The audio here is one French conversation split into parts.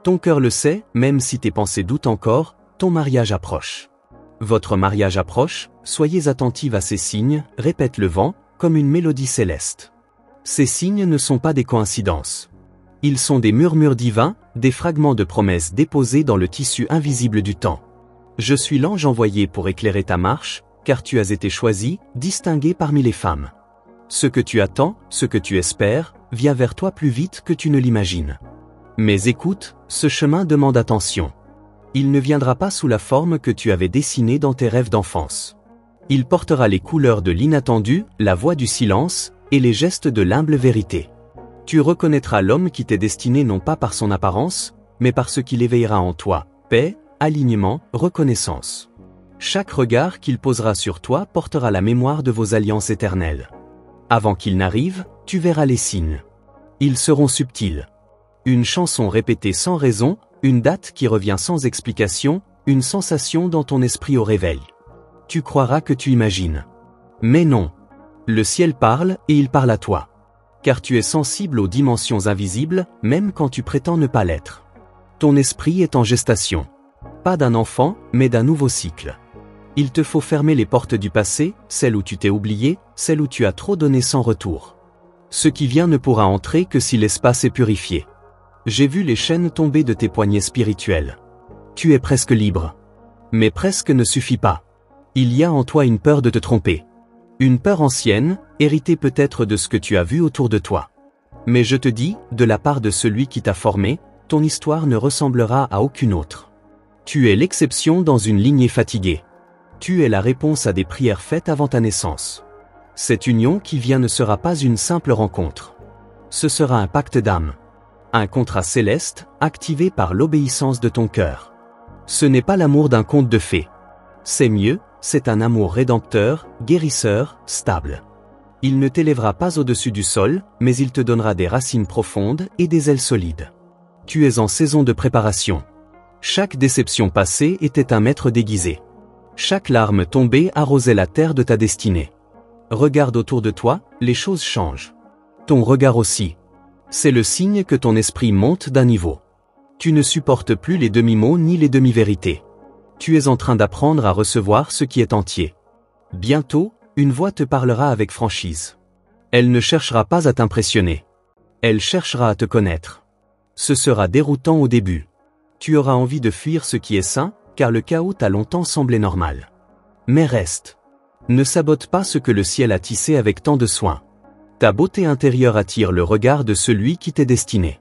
Ton cœur le sait, même si tes pensées doutent encore, ton mariage approche. Votre mariage approche, soyez attentive à ces signes, répète le vent, comme une mélodie céleste. Ces signes ne sont pas des coïncidences. Ils sont des murmures divins, des fragments de promesses déposés dans le tissu invisible du temps. Je suis l'ange envoyé pour éclairer ta marche, car tu as été choisi, distingué parmi les femmes. Ce que tu attends, ce que tu espères, vient vers toi plus vite que tu ne l'imagines. Mais écoute, ce chemin demande attention. Il ne viendra pas sous la forme que tu avais dessinée dans tes rêves d'enfance. Il portera les couleurs de l'inattendu, la voix du silence, et les gestes de l'humble vérité. Tu reconnaîtras l'homme qui t'est destiné non pas par son apparence, mais par ce qu'il éveillera en toi, paix, alignement, reconnaissance. Chaque regard qu'il posera sur toi portera la mémoire de vos alliances éternelles. Avant qu'il n'arrive, tu verras les signes. Ils seront subtils. Une chanson répétée sans raison, une date qui revient sans explication, une sensation dans ton esprit au réveil. Tu croiras que tu imagines. Mais non. Le ciel parle et il parle à toi. Car tu es sensible aux dimensions invisibles, même quand tu prétends ne pas l'être. Ton esprit est en gestation. Pas d'un enfant, mais d'un nouveau cycle. Il te faut fermer les portes du passé, celles où tu t'es oublié, celles où tu as trop donné sans retour. Ce qui vient ne pourra entrer que si l'espace est purifié. J'ai vu les chaînes tomber de tes poignets spirituels. Tu es presque libre. Mais presque ne suffit pas. Il y a en toi une peur de te tromper. Une peur ancienne, héritée peut-être de ce que tu as vu autour de toi. Mais je te dis, de la part de celui qui t'a formé, ton histoire ne ressemblera à aucune autre. Tu es l'exception dans une lignée fatiguée. Tu es la réponse à des prières faites avant ta naissance. Cette union qui vient ne sera pas une simple rencontre. Ce sera un pacte d'âme. Un contrat céleste, activé par l'obéissance de ton cœur. Ce n'est pas l'amour d'un conte de fées. C'est mieux, c'est un amour rédempteur, guérisseur, stable. Il ne t'élèvera pas au-dessus du sol, mais il te donnera des racines profondes et des ailes solides. Tu es en saison de préparation. Chaque déception passée était un maître déguisé. Chaque larme tombée arrosait la terre de ta destinée. Regarde autour de toi, les choses changent. Ton regard aussi. C'est le signe que ton esprit monte d'un niveau. Tu ne supportes plus les demi-mots ni les demi-vérités. Tu es en train d'apprendre à recevoir ce qui est entier. Bientôt, une voix te parlera avec franchise. Elle ne cherchera pas à t'impressionner. Elle cherchera à te connaître. Ce sera déroutant au début. Tu auras envie de fuir ce qui est sain, car le chaos t'a longtemps semblé normal. Mais reste. Ne sabote pas ce que le ciel a tissé avec tant de soin. Ta beauté intérieure attire le regard de celui qui t'est destiné.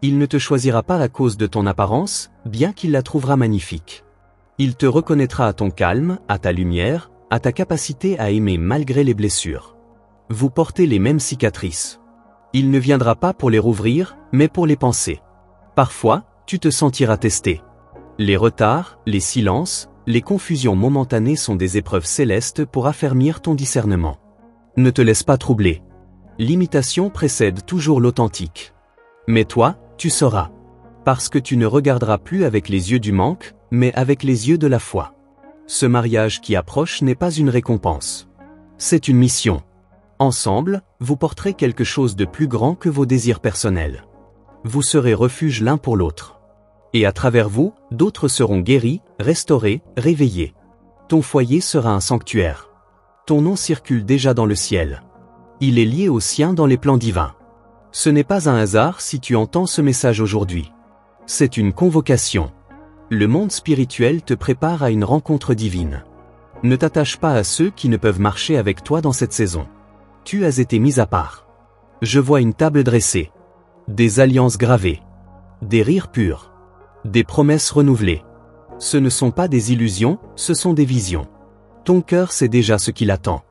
Il ne te choisira pas à cause de ton apparence, bien qu'il la trouvera magnifique. Il te reconnaîtra à ton calme, à ta lumière, à ta capacité à aimer malgré les blessures. Vous portez les mêmes cicatrices. Il ne viendra pas pour les rouvrir, mais pour les penser. Parfois, tu te sentiras testé. Les retards, les silences, les confusions momentanées sont des épreuves célestes pour affermir ton discernement. Ne te laisse pas troubler. L'imitation précède toujours l'authentique. Mais toi, tu sauras. Parce que tu ne regarderas plus avec les yeux du manque, mais avec les yeux de la foi. Ce mariage qui approche n'est pas une récompense. C'est une mission. Ensemble, vous porterez quelque chose de plus grand que vos désirs personnels. Vous serez refuge l'un pour l'autre. Et à travers vous, d'autres seront guéris, restaurés, réveillés. Ton foyer sera un sanctuaire. Ton nom circule déjà dans le ciel. Il est lié au sien dans les plans divins. Ce n'est pas un hasard si tu entends ce message aujourd'hui. C'est une convocation. Le monde spirituel te prépare à une rencontre divine. Ne t'attache pas à ceux qui ne peuvent marcher avec toi dans cette saison. Tu as été mis à part. Je vois une table dressée. Des alliances gravées. Des rires purs. Des promesses renouvelées. Ce ne sont pas des illusions, ce sont des visions. Ton cœur sait déjà ce qu'il attend.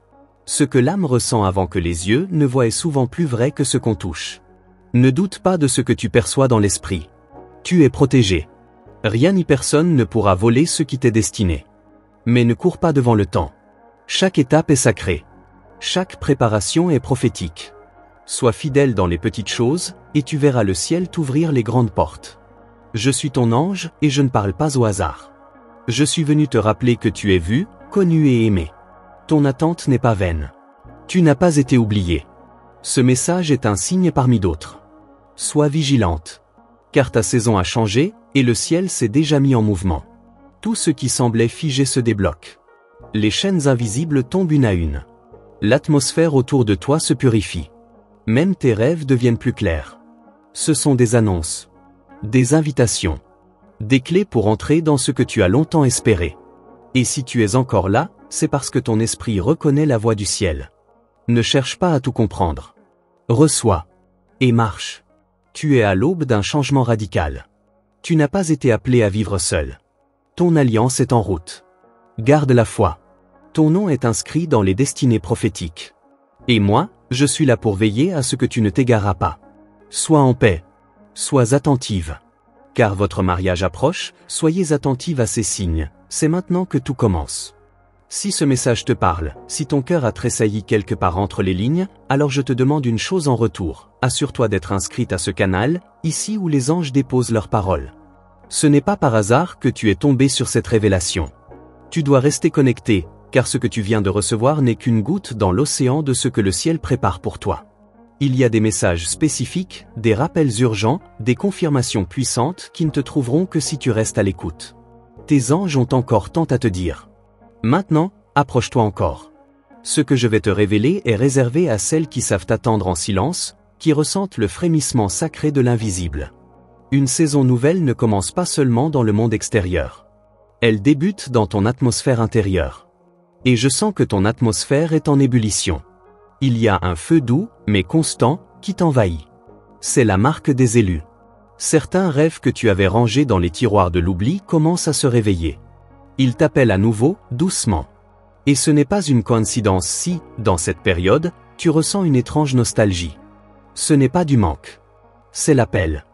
Ce que l'âme ressent avant que les yeux ne voient est souvent plus vrai que ce qu'on touche. Ne doute pas de ce que tu perçois dans l'esprit. Tu es protégé. Rien ni personne ne pourra voler ce qui t'est destiné. Mais ne cours pas devant le temps. Chaque étape est sacrée. Chaque préparation est prophétique. Sois fidèle dans les petites choses, et tu verras le ciel t'ouvrir les grandes portes. Je suis ton ange, et je ne parle pas au hasard. Je suis venu te rappeler que tu es vu, connu et aimé. Ton attente n'est pas vaine. Tu n'as pas été oublié. Ce message est un signe parmi d'autres. Sois vigilante. Car ta saison a changé, et le ciel s'est déjà mis en mouvement. Tout ce qui semblait figé se débloque. Les chaînes invisibles tombent une à une. L'atmosphère autour de toi se purifie. Même tes rêves deviennent plus clairs. Ce sont des annonces. Des invitations. Des clés pour entrer dans ce que tu as longtemps espéré. Et si tu es encore là, c'est parce que ton esprit reconnaît la voix du ciel. Ne cherche pas à tout comprendre. Reçois. Et marche. Tu es à l'aube d'un changement radical. Tu n'as pas été appelé à vivre seul. Ton alliance est en route. Garde la foi. Ton nom est inscrit dans les destinées prophétiques. Et moi, je suis là pour veiller à ce que tu ne t'égareras pas. Sois en paix. Sois attentive. Car votre mariage approche, soyez attentive à ces signes, c'est maintenant que tout commence. Si ce message te parle, si ton cœur a tressailli quelque part entre les lignes, alors je te demande une chose en retour, assure-toi d'être inscrite à ce canal, ici où les anges déposent leurs paroles. Ce n'est pas par hasard que tu es tombé sur cette révélation. Tu dois rester connecté, car ce que tu viens de recevoir n'est qu'une goutte dans l'océan de ce que le ciel prépare pour toi. Il y a des messages spécifiques, des rappels urgents, des confirmations puissantes qui ne te trouveront que si tu restes à l'écoute. Tes anges ont encore tant à te dire. Maintenant, approche-toi encore. Ce que je vais te révéler est réservé à celles qui savent attendre en silence, qui ressentent le frémissement sacré de l'invisible. Une saison nouvelle ne commence pas seulement dans le monde extérieur. Elle débute dans ton atmosphère intérieure. Et je sens que ton atmosphère est en ébullition. Il y a un feu doux, mais constant, qui t'envahit. C'est la marque des élus. Certains rêves que tu avais rangés dans les tiroirs de l'oubli commencent à se réveiller. Ils t'appellent à nouveau, doucement. Et ce n'est pas une coïncidence si, dans cette période, tu ressens une étrange nostalgie. Ce n'est pas du manque. C'est l'appel.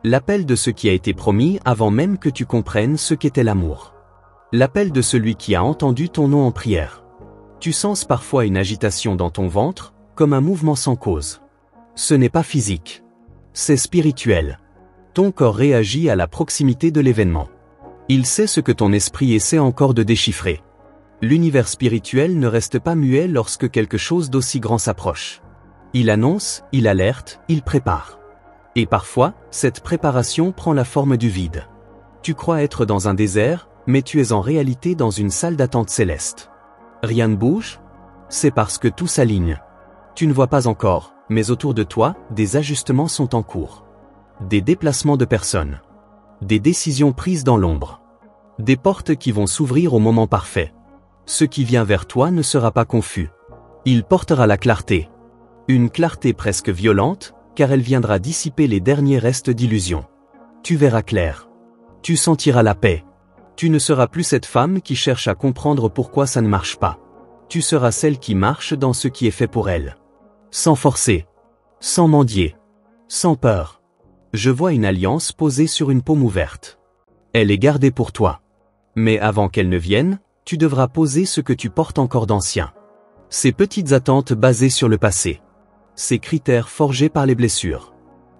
L'appel de ce qui a été promis avant même que tu comprennes ce qu'était l'amour. L'appel de celui qui a entendu ton nom en prière. Tu sens parfois une agitation dans ton ventre, comme un mouvement sans cause. Ce n'est pas physique. C'est spirituel. Ton corps réagit à la proximité de l'événement. Il sait ce que ton esprit essaie encore de déchiffrer. L'univers spirituel ne reste pas muet lorsque quelque chose d'aussi grand s'approche. Il annonce, il alerte, il prépare. Et parfois, cette préparation prend la forme du vide. Tu crois être dans un désert, mais tu es en réalité dans une salle d'attente céleste. Rien ne bouge? C'est parce que tout s'aligne. Tu ne vois pas encore, mais autour de toi, des ajustements sont en cours. Des déplacements de personnes. Des décisions prises dans l'ombre. Des portes qui vont s'ouvrir au moment parfait. Ce qui vient vers toi ne sera pas confus. Il portera la clarté. Une clarté presque violente, car elle viendra dissiper les derniers restes d'illusion. Tu verras clair. Tu sentiras la paix. Tu ne seras plus cette femme qui cherche à comprendre pourquoi ça ne marche pas. Tu seras celle qui marche dans ce qui est fait pour elle. Sans forcer. Sans mendier. Sans peur. Je vois une alliance posée sur une paume ouverte. Elle est gardée pour toi. Mais avant qu'elle ne vienne, tu devras poser ce que tu portes encore d'ancien. Ces petites attentes basées sur le passé. Ces critères forgés par les blessures.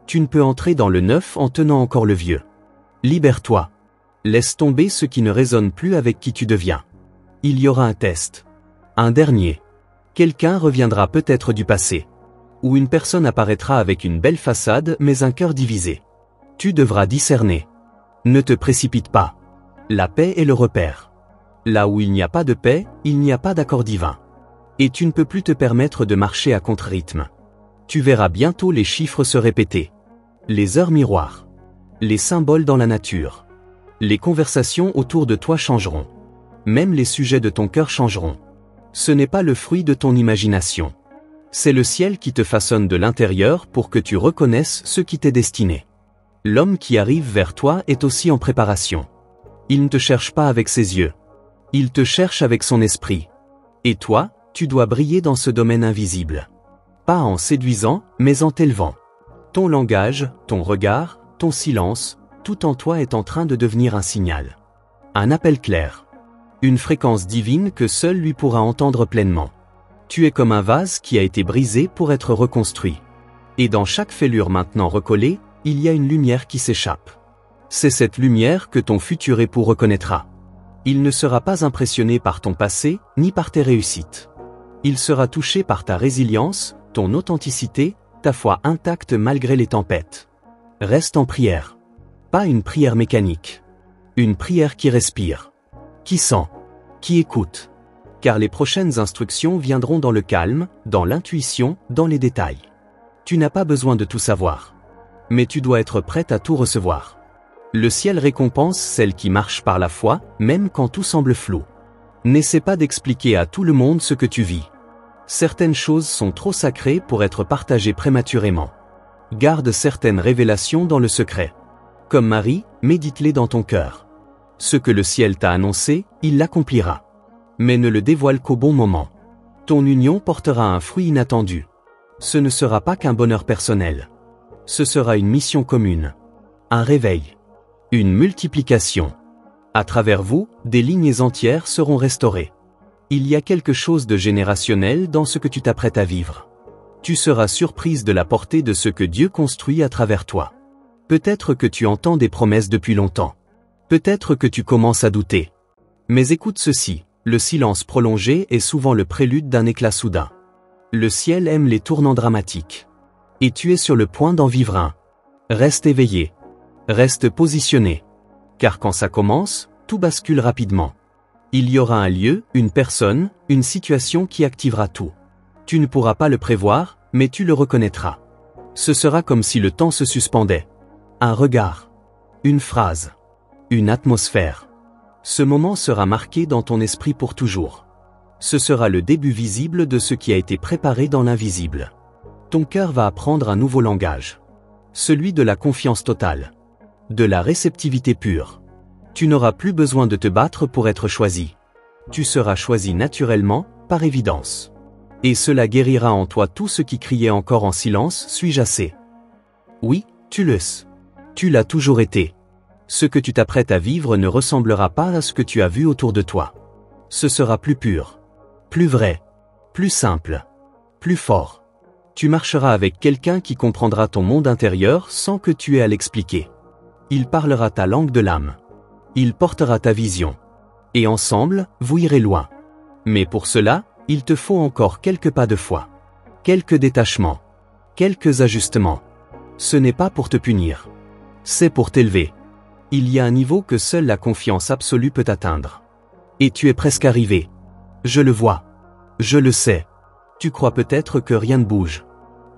Tu ne peux entrer dans le neuf en tenant encore le vieux. Libère-toi. Laisse tomber ce qui ne résonne plus avec qui tu deviens. Il y aura un test. Un dernier. Quelqu'un reviendra peut-être du passé. Ou une personne apparaîtra avec une belle façade mais un cœur divisé. Tu devras discerner. Ne te précipite pas. La paix est le repère. Là où il n'y a pas de paix, il n'y a pas d'accord divin. Et tu ne peux plus te permettre de marcher à contre-rythme. Tu verras bientôt les chiffres se répéter. Les heures miroirs. Les symboles dans la nature. Les conversations autour de toi changeront. Même les sujets de ton cœur changeront. Ce n'est pas le fruit de ton imagination. C'est le ciel qui te façonne de l'intérieur pour que tu reconnaisses ce qui t'est destiné. L'homme qui arrive vers toi est aussi en préparation. Il ne te cherche pas avec ses yeux. Il te cherche avec son esprit. Et toi, tu dois briller dans ce domaine invisible. Pas en séduisant, mais en t'élevant. Ton langage, ton regard, ton silence, tout en toi est en train de devenir un signal. Un appel clair. Une fréquence divine que seul lui pourra entendre pleinement. Tu es comme un vase qui a été brisé pour être reconstruit. Et dans chaque fêlure maintenant recollée, il y a une lumière qui s'échappe. C'est cette lumière que ton futur époux reconnaîtra. Il ne sera pas impressionné par ton passé, ni par tes réussites. Il sera touché par ta résilience, ton authenticité, ta foi intacte malgré les tempêtes. Reste en prière. pas une prière mécanique. Une prière qui respire, qui sent, qui écoute. Car les prochaines instructions viendront dans le calme, dans l'intuition, dans les détails. Tu n'as pas besoin de tout savoir. Mais tu dois être prête à tout recevoir. Le ciel récompense celle qui marche par la foi, même quand tout semble flou. N'essaie pas d'expliquer à tout le monde ce que tu vis. Certaines choses sont trop sacrées pour être partagées prématurément. Garde certaines révélations dans le secret. Comme Marie, médite-les dans ton cœur. Ce que le ciel t'a annoncé, il l'accomplira. Mais ne le dévoile qu'au bon moment. Ton union portera un fruit inattendu. Ce ne sera pas qu'un bonheur personnel. Ce sera une mission commune. Un réveil. Une multiplication. À travers vous, des lignes entières seront restaurées. Il y a quelque chose de générationnel dans ce que tu t'apprêtes à vivre. Tu seras surprise de la portée de ce que Dieu construit à travers toi. Peut-être que tu entends des promesses depuis longtemps. Peut-être que tu commences à douter. Mais écoute ceci, le silence prolongé est souvent le prélude d'un éclat soudain. Le ciel aime les tournants dramatiques. Et tu es sur le point d'en vivre un. Reste éveillé. Reste positionné. Car quand ça commence, tout bascule rapidement. Il y aura un lieu, une personne, une situation qui activera tout. Tu ne pourras pas le prévoir, mais tu le reconnaîtras. Ce sera comme si le temps se suspendait. Un regard. Une phrase. Une atmosphère. Ce moment sera marqué dans ton esprit pour toujours. Ce sera le début visible de ce qui a été préparé dans l'invisible. Ton cœur va apprendre un nouveau langage. Celui de la confiance totale. De la réceptivité pure. Tu n'auras plus besoin de te battre pour être choisi. Tu seras choisi naturellement, par évidence. Et cela guérira en toi tout ce qui criait encore en silence, suis-je assez? Oui, tu le sais. Tu l'as toujours été. Ce que tu t'apprêtes à vivre ne ressemblera pas à ce que tu as vu autour de toi. Ce sera plus pur, plus vrai, plus simple, plus fort. Tu marcheras avec quelqu'un qui comprendra ton monde intérieur sans que tu aies à l'expliquer. Il parlera ta langue de l'âme. Il portera ta vision. Et ensemble, vous irez loin. Mais pour cela, il te faut encore quelques pas de foi. Quelques détachements. Quelques ajustements. Ce n'est pas pour te punir. C'est pour t'élever. Il y a un niveau que seule la confiance absolue peut atteindre. Et tu es presque arrivé. Je le vois. Je le sais. Tu crois peut-être que rien ne bouge.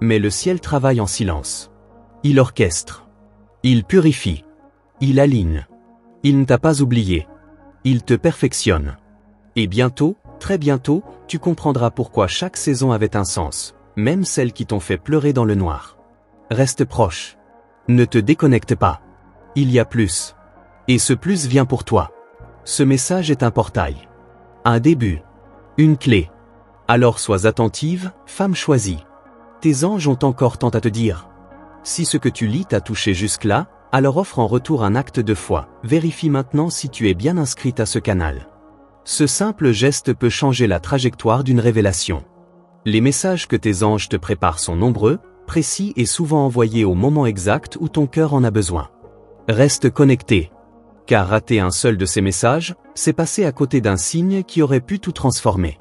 Mais le ciel travaille en silence. Il orchestre. Il purifie. Il aligne. Il ne t'a pas oublié. Il te perfectionne. Et bientôt, très bientôt, tu comprendras pourquoi chaque saison avait un sens, même celles qui t'ont fait pleurer dans le noir. Reste proche. Ne te déconnecte pas. Il y a plus. Et ce plus vient pour toi. Ce message est un portail. Un début. Une clé. Alors sois attentive, femme choisie. Tes anges ont encore tant à te dire. Si ce que tu lis t'a touché jusque-là, alors offre en retour un acte de foi. Vérifie maintenant si tu es bien inscrite à ce canal. Ce simple geste peut changer la trajectoire d'une révélation. Les messages que tes anges te préparent sont nombreux, précis et souvent envoyés au moment exact où ton cœur en a besoin. Reste connecté. Car rater un seul de ces messages, c'est passer à côté d'un signe qui aurait pu tout transformer.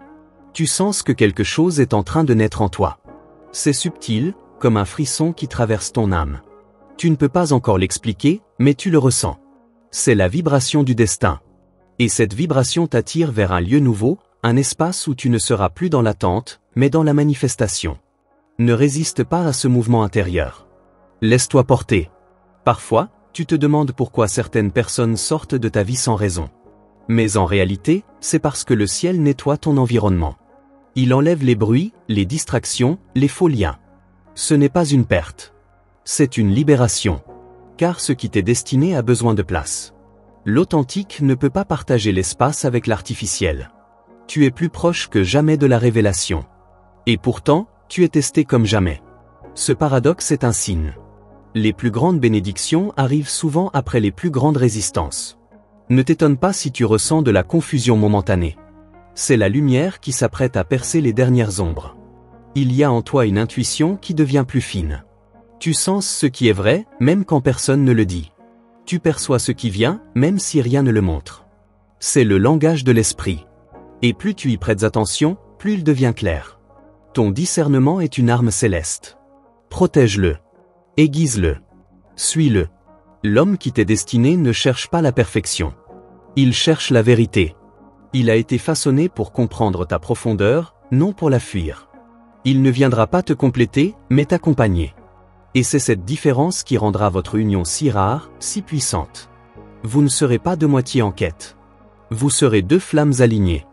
Tu sens que quelque chose est en train de naître en toi. C'est subtil, comme un frisson qui traverse ton âme. Tu ne peux pas encore l'expliquer, mais tu le ressens. C'est la vibration du destin. Et cette vibration t'attire vers un lieu nouveau, un espace où tu ne seras plus dans l'attente, mais dans la manifestation. Ne résiste pas à ce mouvement intérieur. Laisse-toi porter. Parfois, tu te demandes pourquoi certaines personnes sortent de ta vie sans raison. Mais en réalité, c'est parce que le ciel nettoie ton environnement. Il enlève les bruits, les distractions, les faux liens. Ce n'est pas une perte. C'est une libération. Car ce qui t'est destiné a besoin de place. L'authentique ne peut pas partager l'espace avec l'artificiel. Tu es plus proche que jamais de la révélation. Et pourtant, tu es testé comme jamais. Ce paradoxe est un signe. Les plus grandes bénédictions arrivent souvent après les plus grandes résistances. Ne t'étonne pas si tu ressens de la confusion momentanée. C'est la lumière qui s'apprête à percer les dernières ombres. Il y a en toi une intuition qui devient plus fine. Tu sens ce qui est vrai, même quand personne ne le dit. Tu perçois ce qui vient, même si rien ne le montre. C'est le langage de l'esprit. Et plus tu y prêtes attention, plus il devient clair. Ton discernement est une arme céleste. Protège-le. Aiguise-le. Suis-le. L'homme qui t'est destiné ne cherche pas la perfection. Il cherche la vérité. Il a été façonné pour comprendre ta profondeur, non pour la fuir. Il ne viendra pas te compléter, mais t'accompagner. Et c'est cette différence qui rendra votre union si rare, si puissante. Vous ne serez pas de moitié en quête. Vous serez deux flammes alignées.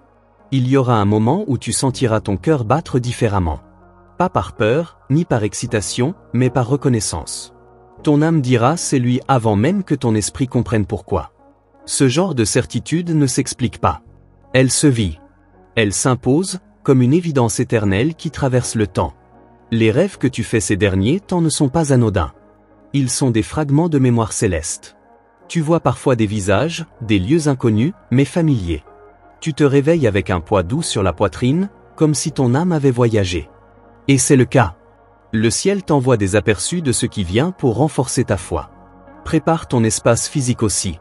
Il y aura un moment où tu sentiras ton cœur battre différemment. Pas par peur, ni par excitation, mais par reconnaissance. Ton âme dira c'est lui avant même que ton esprit comprenne pourquoi. Ce genre de certitude ne s'explique pas. Elle se vit. Elle s'impose, comme une évidence éternelle qui traverse le temps. Les rêves que tu fais ces derniers temps ne sont pas anodins. Ils sont des fragments de mémoire céleste. Tu vois parfois des visages, des lieux inconnus, mais familiers. Tu te réveilles avec un poids doux sur la poitrine, comme si ton âme avait voyagé. Et c'est le cas. Le ciel t'envoie des aperçus de ce qui vient pour renforcer ta foi. Prépare ton espace physique aussi.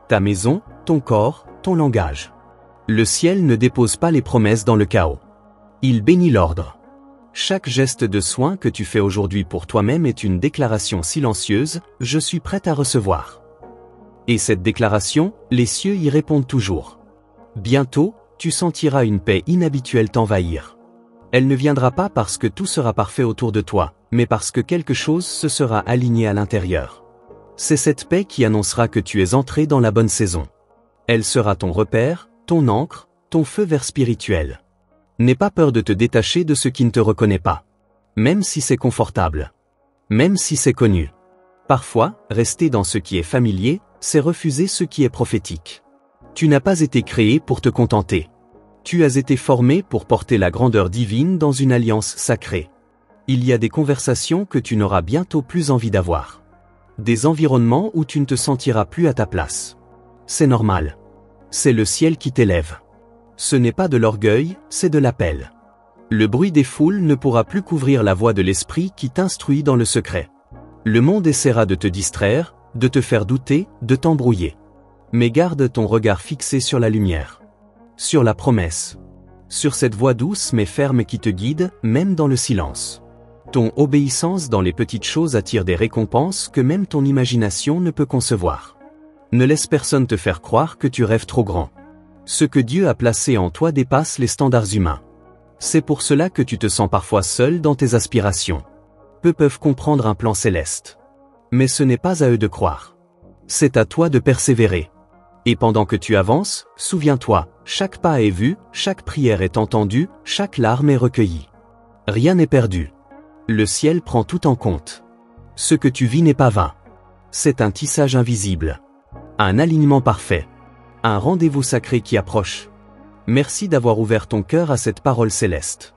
Ta maison, ton corps, ton langage. Le ciel ne dépose pas les promesses dans le chaos. Il bénit l'ordre. Chaque geste de soin que tu fais aujourd'hui pour toi-même est une déclaration silencieuse, je suis prête à recevoir. Et cette déclaration, les cieux y répondent toujours. Bientôt, tu sentiras une paix inhabituelle t'envahir. Elle ne viendra pas parce que tout sera parfait autour de toi, mais parce que quelque chose se sera aligné à l'intérieur. C'est cette paix qui annoncera que tu es entré dans la bonne saison. Elle sera ton repère, ton ancre, ton feu vert spirituel. N'aie pas peur de te détacher de ce qui ne te reconnaît pas. Même si c'est confortable. Même si c'est connu. Parfois, rester dans ce qui est familier, c'est refuser ce qui est prophétique. Tu n'as pas été créé pour te contenter. Tu as été formé pour porter la grandeur divine dans une alliance sacrée. Il y a des conversations que tu n'auras bientôt plus envie d'avoir. Des environnements où tu ne te sentiras plus à ta place. C'est normal. C'est le ciel qui t'élève. Ce n'est pas de l'orgueil, c'est de l'appel. Le bruit des foules ne pourra plus couvrir la voix de l'esprit qui t'instruit dans le secret. Le monde essaiera de te distraire, de te faire douter, de t'embrouiller. Mais garde ton regard fixé sur la lumière. Sur la promesse. Sur cette voix douce mais ferme qui te guide, même dans le silence. Ton obéissance dans les petites choses attire des récompenses que même ton imagination ne peut concevoir. Ne laisse personne te faire croire que tu rêves trop grand. Ce que Dieu a placé en toi dépasse les standards humains. C'est pour cela que tu te sens parfois seul dans tes aspirations. Peu peuvent comprendre un plan céleste. Mais ce n'est pas à eux de croire. C'est à toi de persévérer. Et pendant que tu avances, souviens-toi, chaque pas est vu, chaque prière est entendue, chaque larme est recueillie. Rien n'est perdu. Le ciel prend tout en compte. Ce que tu vis n'est pas vain. C'est un tissage invisible. Un alignement parfait. Un rendez-vous sacré qui approche. Merci d'avoir ouvert ton cœur à cette parole céleste.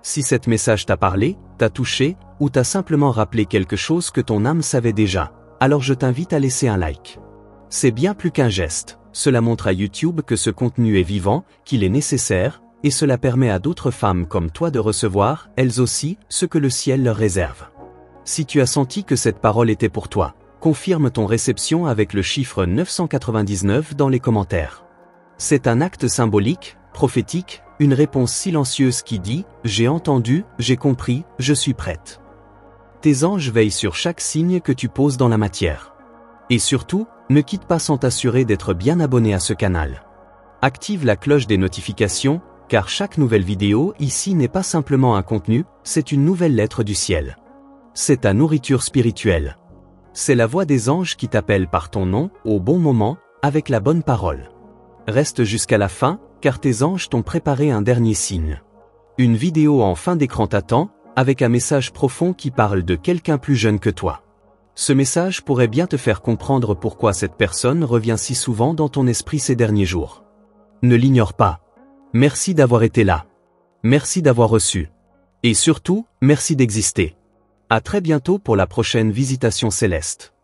Si cet message t'a parlé, t'a touché, ou t'a simplement rappelé quelque chose que ton âme savait déjà, alors je t'invite à laisser un like. C'est bien plus qu'un geste, cela montre à YouTube que ce contenu est vivant, qu'il est nécessaire, et cela permet à d'autres femmes comme toi de recevoir, elles aussi, ce que le ciel leur réserve. Si tu as senti que cette parole était pour toi, confirme ton réception avec le chiffre 999 dans les commentaires. C'est un acte symbolique, prophétique, une réponse silencieuse qui dit « J'ai entendu, j'ai compris, je suis prête ». Tes anges veillent sur chaque signe que tu poses dans la matière. Et surtout, ne quitte pas sans t'assurer d'être bien abonné à ce canal. Active la cloche des notifications, car chaque nouvelle vidéo ici n'est pas simplement un contenu, c'est une nouvelle lettre du ciel. C'est ta nourriture spirituelle. C'est la voix des anges qui t'appelle par ton nom, au bon moment, avec la bonne parole. Reste jusqu'à la fin, car tes anges t'ont préparé un dernier signe. Une vidéo en fin d'écran t'attend, avec un message profond qui parle de quelqu'un plus jeune que toi. Ce message pourrait bien te faire comprendre pourquoi cette personne revient si souvent dans ton esprit ces derniers jours. Ne l'ignore pas. Merci d'avoir été là. Merci d'avoir reçu. Et surtout, merci d'exister. À très bientôt pour la prochaine visitation céleste.